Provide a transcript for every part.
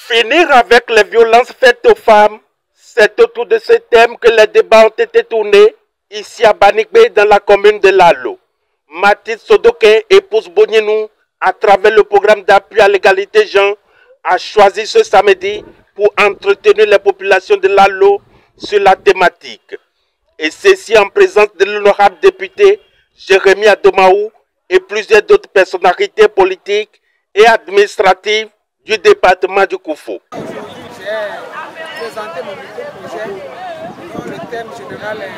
Finir avec les violences faites aux femmes, c'est autour de ce thème que les débats ont été tournés ici à Banikbe dans la commune de Lalo. Mathilde Sodoké, épouse Boninou, à travers le programme d'appui à l'égalité genre, a choisi ce samedi pour entretenir les populations de Lalo sur la thématique. Et ceci en présence de l'honorable député Jérémy Adomaou et plusieurs d'autres personnalités politiques et administratives du département du Koufou. J'ai présenté mon micro-projet dont le thème général est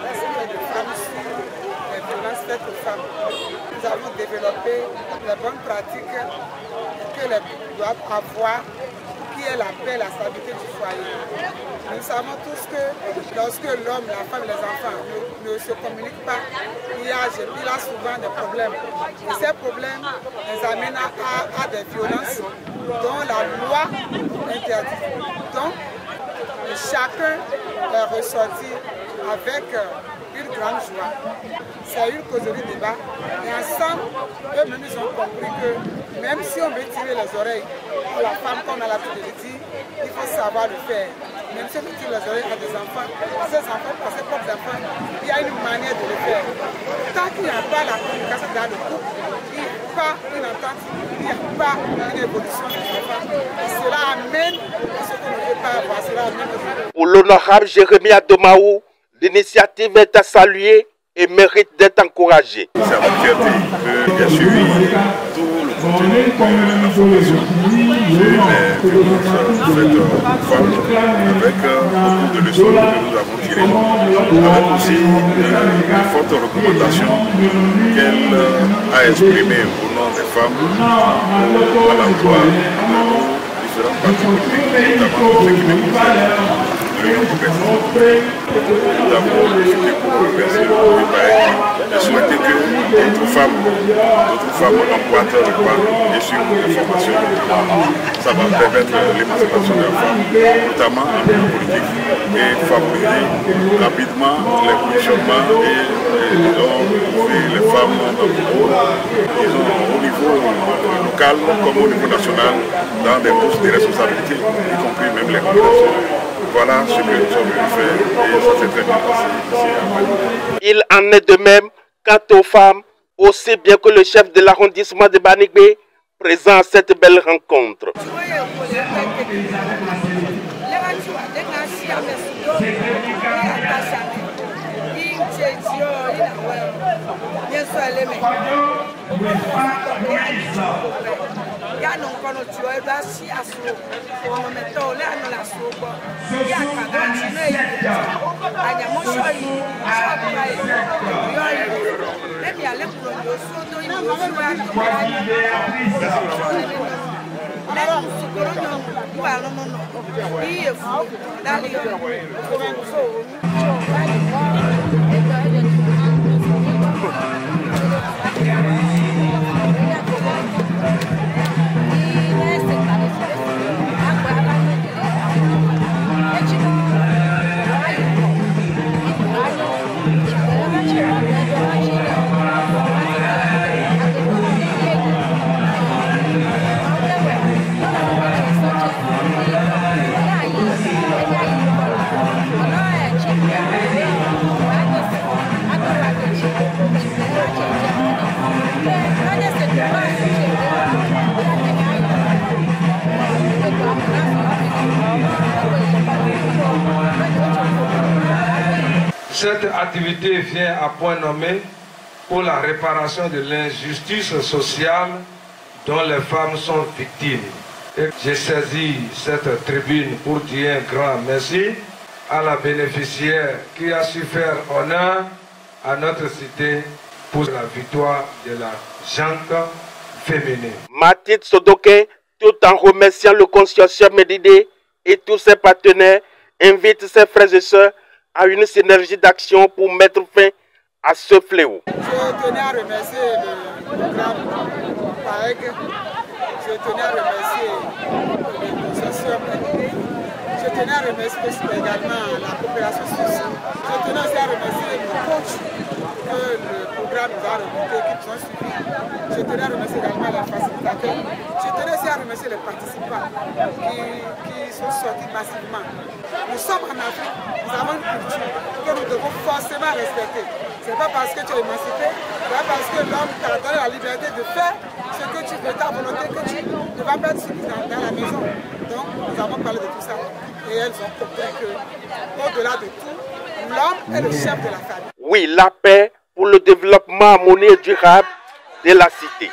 l'aspect de femmes sur les violences faites aux femmes. Nous avons développé les bonnes pratiques que les couples doivent avoir qui est la paix, la stabilité du foyer. Nous savons tous que lorsque l'homme, la femme et les enfants ne se communiquent pas, il y a souvent des problèmes. Et ces problèmes les amènent à des violences dont la loi interdit. Donc, chacun est ressorti avec une grande joie. C'est une causerie de débat. Et ensemble, eux-mêmes, ils ont compris que même si on veut tirer les oreilles pour la femme, comme on a l'habitude de dire, il faut savoir le faire. Même si on veut tirer les oreilles à des enfants, à ses propres enfants, il y a une manière de le faire. Tant qu'il n'y a pas la communication dans le couple, il n'y a pas une entente, il n'y a pas une évolution des enfants. Et cela amène à ce qu'on ne veut pas avoir. Cela amène à... Pour l'honorable Jérémy Adomaou, l'initiative est à saluer et mérite d'être encouragée. C'est avec fierté que j'ai suivi tout le contenu de l'information sur les violences faites aux femmes, avec beaucoup de leçons que nous avons tirées, avec aussi une forte recommandation qu'elle a exprimée au nom des femmes à l'emploi de nos différentes parties politiques, notamment ce qui me concerne. Nous avons décidé pour progresser et souhaiter que d'autres femmes emboîtent le pas et suivent l'information. Ça va permettre l'émancipation des femmes, notamment en milieu politique, et favoriser rapidement les positionnements et les femmes au niveau local comme au niveau national dans des postes de responsabilité, y compris même les coopérations. Voilà ce que nous sommes venus faire et ça s'est très bien passé ici à Banikbe. Il en est de même quant aux femmes, aussi bien que le chef de l'arrondissement de Banikbe, présent à cette belle rencontre. Cette activité vient à point nommé pour la réparation de l'injustice sociale dont les femmes sont victimes. Et j'ai saisi cette tribune pour dire un grand merci à la bénéficiaire qui a su faire honneur à notre cité pour la victoire de la gente féminine. Mathilde Sodoké, tout en remerciant le consciencieux Médidé et tous ses partenaires, invite ses frères et sœurs à une synergie d'action pour mettre fin à ce fléau. Je tenais à remercier le programme PAEG, je tenais à remercier les consciencieux Médidé, je tenais à remercier également la coopération sociale, je tenais aussi à remercier nos coachs que le programme nous a remonté, qu'ils ont suivi. Je tenais à remercier également les facilitateurs. Je tenais aussi à remercier les participants qui sont sortis massivement. Nous sommes en Afrique, nous avons une culture que nous devons forcément respecter. Ce n'est pas parce que tu es émancipé, ce n'est pas parce que l'homme t'a donné la liberté de faire ce que tu veux, ta volonté, que tu ne vas pas être suivi dans la maison. Donc nous avons parlé de tout ça et elles ont compris qu'au-delà de tout, l'homme est le chef de la famille. Oui, la paix pour le développement harmonieux et durable de la cité.